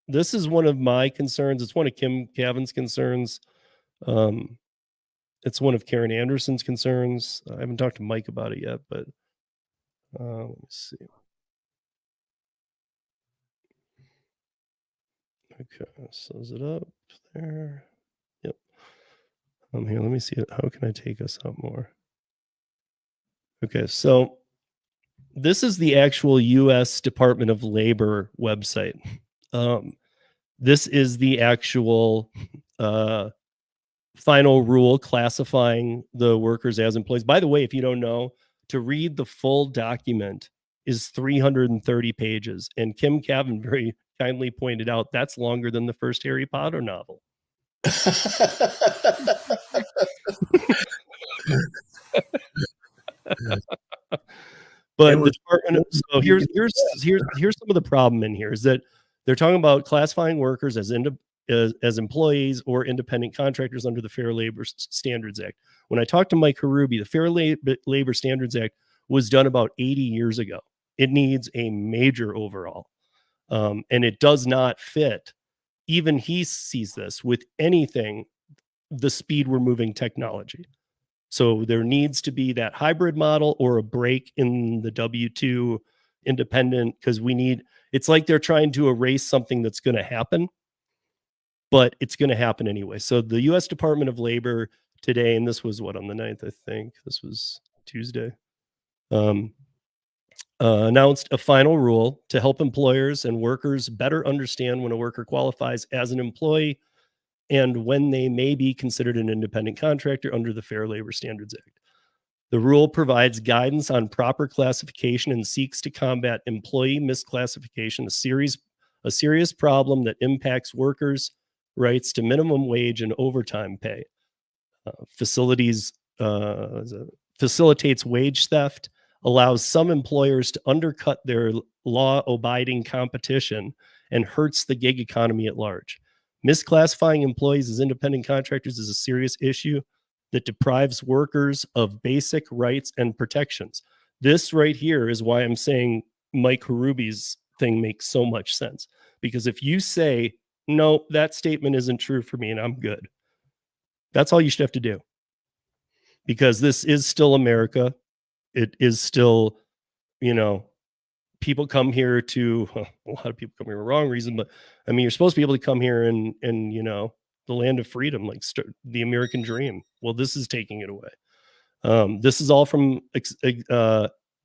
one of my concerns. It's one of Kim Cavan's concerns. It's one of Karen Anderson's concerns. I haven't talked to Mike about it yet, but let me see. Okay, so is it up there? Yep. Here, let me see it. How can I take us up more? Okay, so this is the actual U.S. Department of Labor website. This is the actual final rule classifying the workers as employees. By the way, if you don't know, to read the full document is 330 pages. And Kim Cavan very kindly pointed out that's longer than the first Harry Potter novel. But the department, so here's some of the problem in here is that they're talking about classifying workers as employees or independent contractors under the Fair Labor Standards Act. When I talked to Mike Harubi, the Fair Labor Standards Act was done about 80 years ago. It needs a major overhaul, and it does not fit. Even he sees this with anything, the speed we're moving technology. So there needs to be that hybrid model or a break in the W-2 independent, because it's like they're trying to erase something that's going to happen, but it's going to happen anyway. So the U.S. Department of Labor today, and this was on the 9th, I think. This was Tuesday, announced a final rule to help employers and workers better understand when a worker qualifies as an employee and when they may be considered an independent contractor under the Fair Labor Standards Act. The rule provides guidance on proper classification and seeks to combat employee misclassification, a serious problem that impacts workers' rights to minimum wage and overtime pay. Facilitates wage theft, allows some employers to undercut their law-abiding competition, and hurts the gig economy at large. Misclassifying employees as independent contractors is a serious issue that deprives workers of basic rights and protections. This right here is why I'm saying Mike Harubi's thing makes so much sense. Because if you say, no, that statement isn't true for me and I'm good, that's all you should have to do. Because this is still America. It is still, people come here to, a lot of people come here for the wrong reason, but I mean, you're supposed to be able to come here and the land of freedom, like the American dream. Well, this is taking it away. This is all from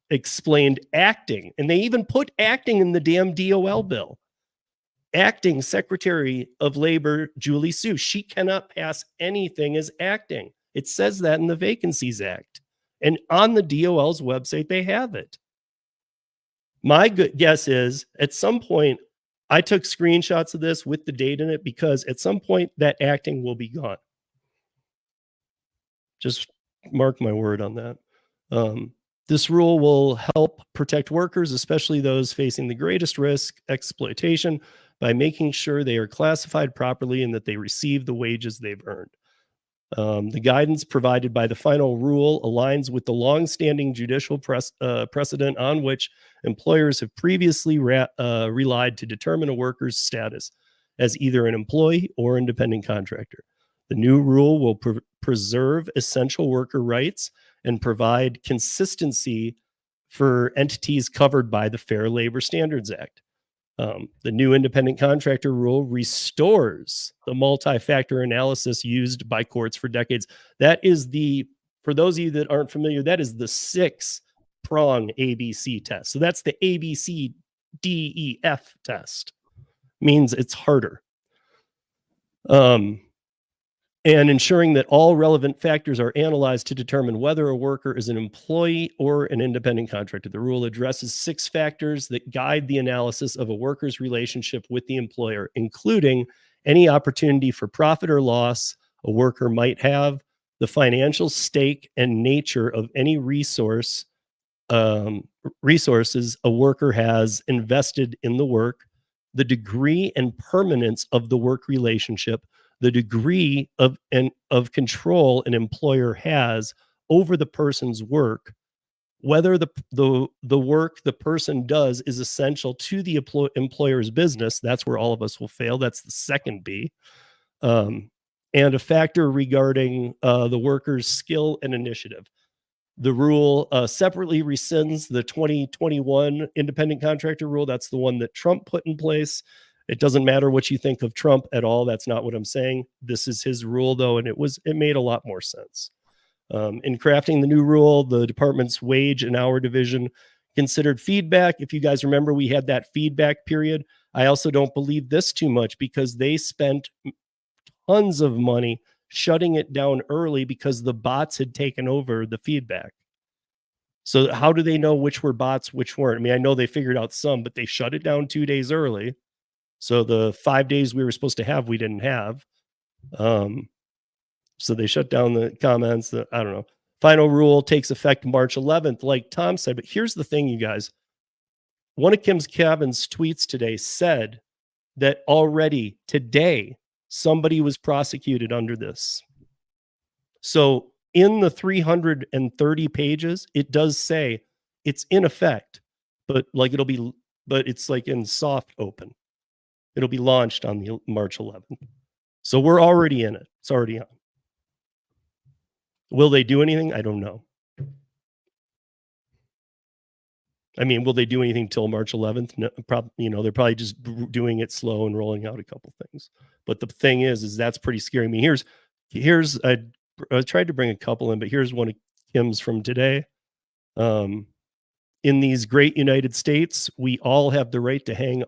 explained acting. And they even put acting in the damn DOL bill. Acting Secretary of Labor, Julie Su, she cannot pass anything as acting. It says that in the Vacancies Act. And on the DOL's website, they have it. My good guess is at some point, I took screenshots of this with the date in it because at some point that acting will be gone. Just mark my word on that. This rule will help protect workers, especially those facing the greatest risk exploitation, by making sure they are classified properly and that they receive the wages they've earned. The guidance provided by the final rule aligns with the longstanding judicial precedent on which employers have previously relied to determine a worker's status as either an employee or independent contractor. The new rule will preserve essential worker rights and provide consistency for entities covered by the Fair Labor Standards Act. The new independent contractor rule restores the multi-factor analysis used by courts for decades. That is for those of you that aren't familiar, that is the 6-prong ABC test. So that's the ABCDEF test. Means it's harder. And ensuring that all relevant factors are analyzed to determine whether a worker is an employee or an independent contractor. The rule addresses 6 factors that guide the analysis of a worker's relationship with the employer, including any opportunity for profit or loss a worker might have, the financial stake and nature of any resources a worker has invested in the work, the degree and permanence of the work relationship, the degree of control an employer has over the person's work, whether the work the person does is essential to the employer's business. That's where all of us will fail. That's the second B. And a factor regarding the worker's skill and initiative. The rule separately rescinds the 2021 independent contractor rule. That's the one that Trump put in place. It doesn't matter what you think of Trump at all. That's not what I'm saying. This is his rule, though, and it made a lot more sense. In crafting the new rule, the department's wage and hour division considered feedback. If you guys remember, we had that feedback period. I also don't believe this too much because they spent tons of money shutting it down early because the bots had taken over the feedback. So how do they know which were bots, which weren't? I mean, I know they figured out some, but they shut it down 2 days early. So the 5 days we were supposed to have, we didn't have. So they shut down the comments. I don't know. Final rule takes effect March 11th, like Tom said. But here's the thing, you guys. One of Kim's Cabin's tweets today said that already today, somebody was prosecuted under this. So in the 330 pages, it does say it's in effect, but it's like in soft open. It'll be launched on the March 11th. So we're already in it. It's already on. Will they do anything? I don't know. I mean, will they do anything till March 11th? No, they're probably just doing it slow and rolling out a couple things. But the thing is that's pretty scary. I mean, here's I tried to bring a couple in, but here's one of Kim's from today. In these great United States, we all have the right to hang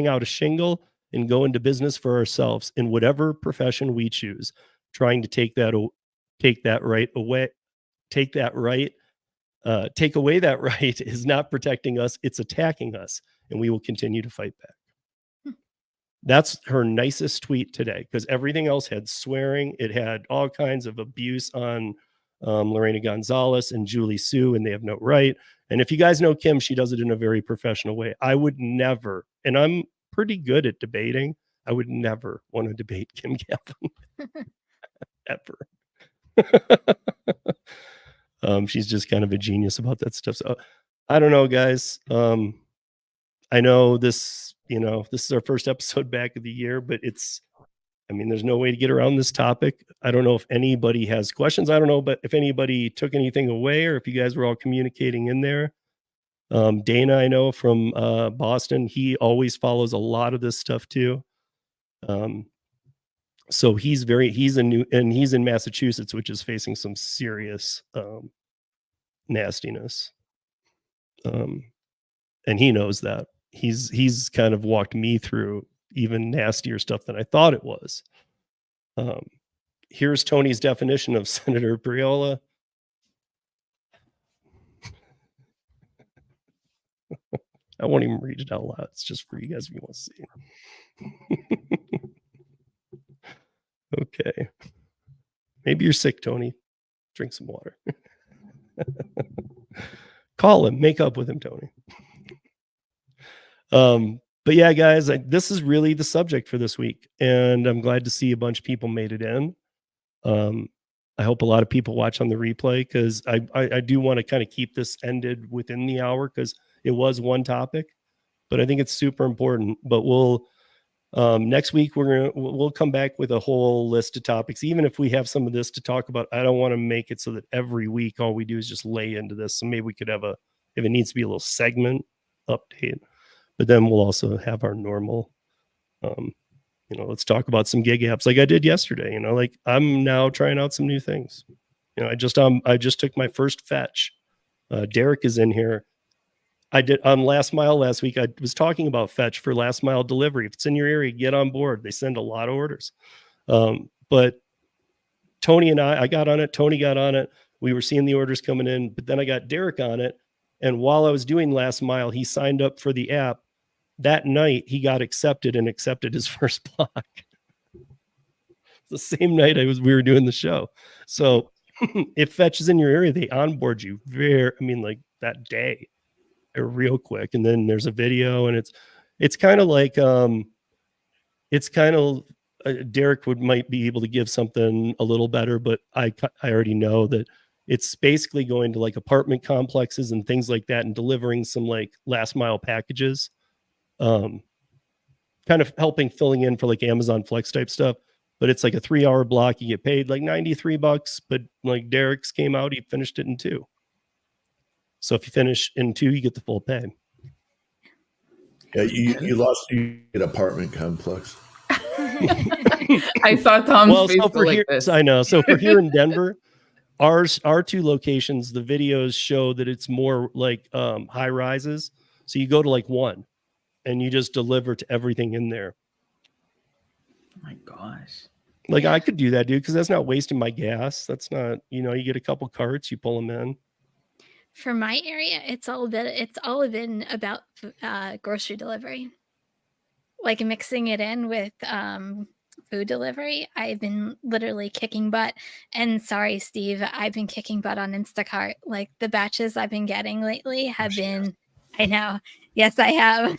out a shingle and go into business for ourselves in whatever profession we choose. Trying to take away that right is not protecting us, it's attacking us, and we will continue to fight back. That's her nicest tweet today, because everything else had swearing. It had all kinds of abuse on Lorena Gonzalez and Julie Sue, and they have no right. And if you guys know Kim, she does it in a very professional way. I would never, and I'm pretty good at debating, I would never want to debate Kim Gavin. Ever. She's just kind of a genius about that stuff. So I don't know, guys. I know this is our first episode back of the year, but there's no way to get around this topic. I don't know if anybody has questions. I don't know, but if anybody took anything away or if you guys were all communicating in there. Dana, I know from Boston, he always follows a lot of this stuff too. So he's in Massachusetts, which is facing some serious nastiness. And he knows that. He's kind of walked me through even nastier stuff than I thought it was. Here's Tony's definition of Senator Briola. I won't even read it out loud. It's just for you guys if you want to see. Okay. Maybe you're sick, Tony. Drink some water. Call him. Make up with him, Tony. But yeah, guys, this is really the subject for this week. And I'm glad to see a bunch of people made it in. I hope a lot of people watch on the replay, because I do want to kind of keep this ended within the hour, because it was one topic, but I think it's super important. But we'll next week we'll come back with a whole list of topics. Even if we have some of this to talk about, I don't want to make it so that every week all we do is just lay into this. So maybe we could have if it needs to be a little segment update. But then we'll also have our normal, let's talk about some gig apps like I did yesterday. Like I'm now trying out some new things. I just took my first fetch. Derek is in here. I did on Last Mile last week. I was talking about fetch for last mile delivery. If it's in your area, get on board. They send a lot of orders. But Tony and I got on it. Tony got on it. We were seeing the orders coming in, but then I got Derek on it. And while I was doing Last Mile, he signed up for the app. That night, he got accepted and accepted his first block. The same night we were doing the show. So if fetch is in your area, they onboard you like that day, real quick. And then there's a video, and it's kind of like Derek might be able to give something a little better, but I already know that it's basically going to like apartment complexes and things like that and delivering some like last mile packages, kind of filling in for like Amazon Flex type stuff. But it's like a 3-hour block. You get paid like $93, but like Derek's came out, he finished it in 2. So if you finish in 2, you get the full pay. Yeah, you get apartment complex. I saw Tom's face like this. I know. So for here in Denver, our 2 locations, the videos show that it's more like high rises. So you go to like 1 and you just deliver to everything in there. Oh my gosh. Like I could do that, dude, because that's not wasting my gas. That's not, you get a couple carts, you pull them in. For my area, it's all been about grocery delivery, like mixing it in with food delivery. I've been literally kicking butt. And sorry, Steve, I've been kicking butt on Instacart. Like the batches I've been getting lately have been, I know. Yes, I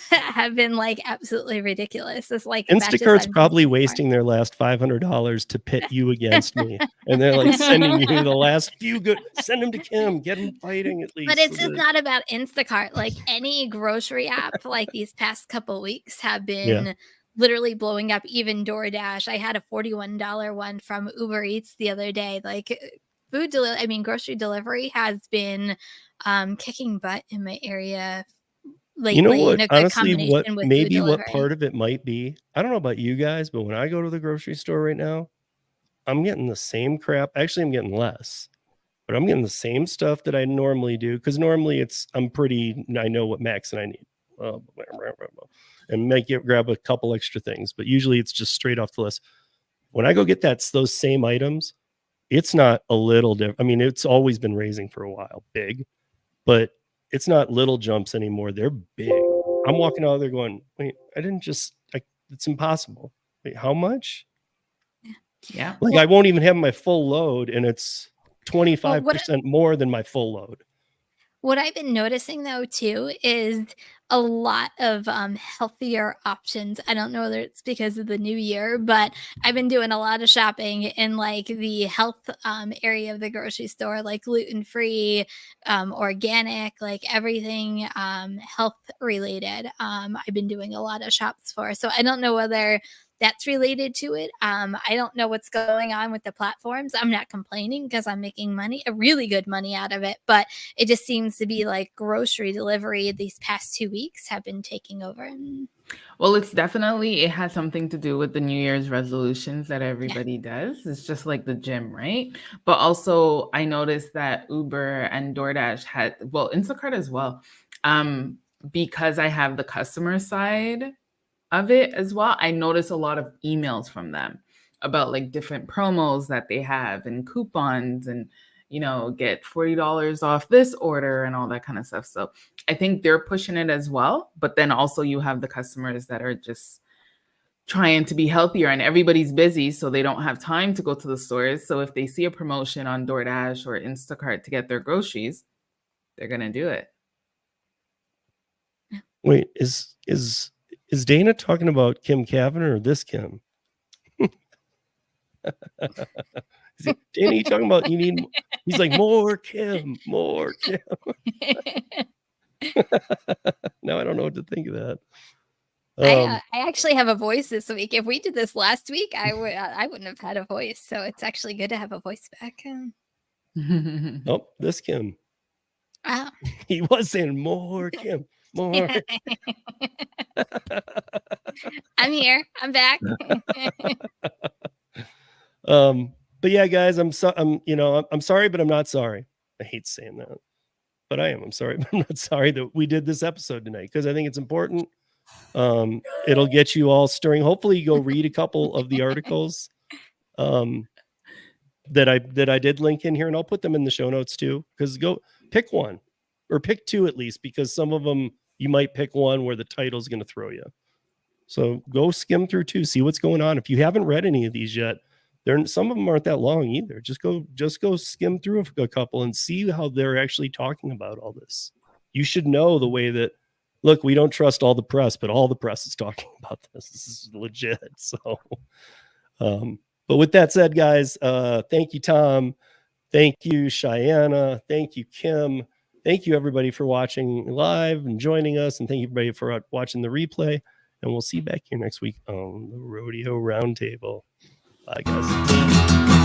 have been like absolutely ridiculous. It's like Instacart's probably wasting their last $500 to pit you against me. And they're like sending you the last few good, send them to Kim, get them fighting at least. But it's not about Instacart. Like any grocery app, like these past couple weeks have been literally blowing up. Even DoorDash. I had a $41 one from Uber Eats the other day. Like grocery delivery has been kicking butt in my area lately. You know what? Honestly, what part of it might be, I don't know about you guys, but when I go to the grocery store right now, I'm getting the same crap. Actually, I'm getting less, but I'm getting the same stuff that I normally do. Because normally I know what max and I need. And grab a couple extra things, but usually it's just straight off the list. When I go get those same items, it's not a little different. I mean, it's always been raising for a while, big, but it's not little jumps anymore. They're big. I'm walking out there going, wait, it's impossible. Wait, how much? Yeah. Like I won't even have my full load and it's 25% more than my full load. What I've been noticing though too is a lot of healthier options. I don't know whether it's because of the new year, but I've been doing a lot of shopping in like the health area of the grocery store, like gluten-free, organic, like everything health related. I've been doing a lot of shops for. So I don't know whether that's related to it. I don't know what's going on with the platforms. I'm not complaining because I'm making money, a really good money out of it. But it just seems to be like grocery delivery these past 2 weeks have been taking over. Well, it has something to do with the New Year's resolutions that everybody does. It's just like the gym, right? But also I noticed that Uber and DoorDash Instacart as well. Because I have the customer side of it as well, I notice a lot of emails from them about like different promos that they have and coupons and get $40 off this order and all that kind of stuff. So I think they're pushing it as well, but then also you have the customers that are just trying to be healthier and everybody's busy, so they don't have time to go to the stores. So if they see a promotion on DoorDash or Instacart to get their groceries, they're gonna do it. Wait, is Dana talking about Kim Kavanagh or this Kim? Dana, you talking about he's like, more Kim. Now I don't know what to think of that. I actually have a voice this week. If we did this last week, I wouldn't have had a voice. So it's actually good to have a voice back. Oh, this Kim. Wow. He was saying more, Kim, more. I'm here. I'm back. But yeah, guys, I'm sorry, but I'm not sorry. I hate saying that, but I am. I'm sorry, but I'm not sorry that we did this episode tonight because I think it's important. It'll get you all stirring. Hopefully, you go read a couple of the articles that I did link in here, and I'll put them in the show notes too. Because go pick one or pick two at least, because some of them you might pick one where the title's going to throw you. So go skim through two, see what's going on. If you haven't read any of these yet, some of them aren't that long either. Just go skim through a couple and see how they're actually talking about all this. You should know the way that, look, we don't trust all the press, but all the press is talking about this. This is legit. So, but with that said, guys, thank you, Tom. Thank you, Cheyenne. Thank you, Kim. Thank you, everybody, for watching live and joining us. And thank you, everybody, for watching the replay. And we'll see you back here next week on the Rodeo Roundtable. Bye, guys.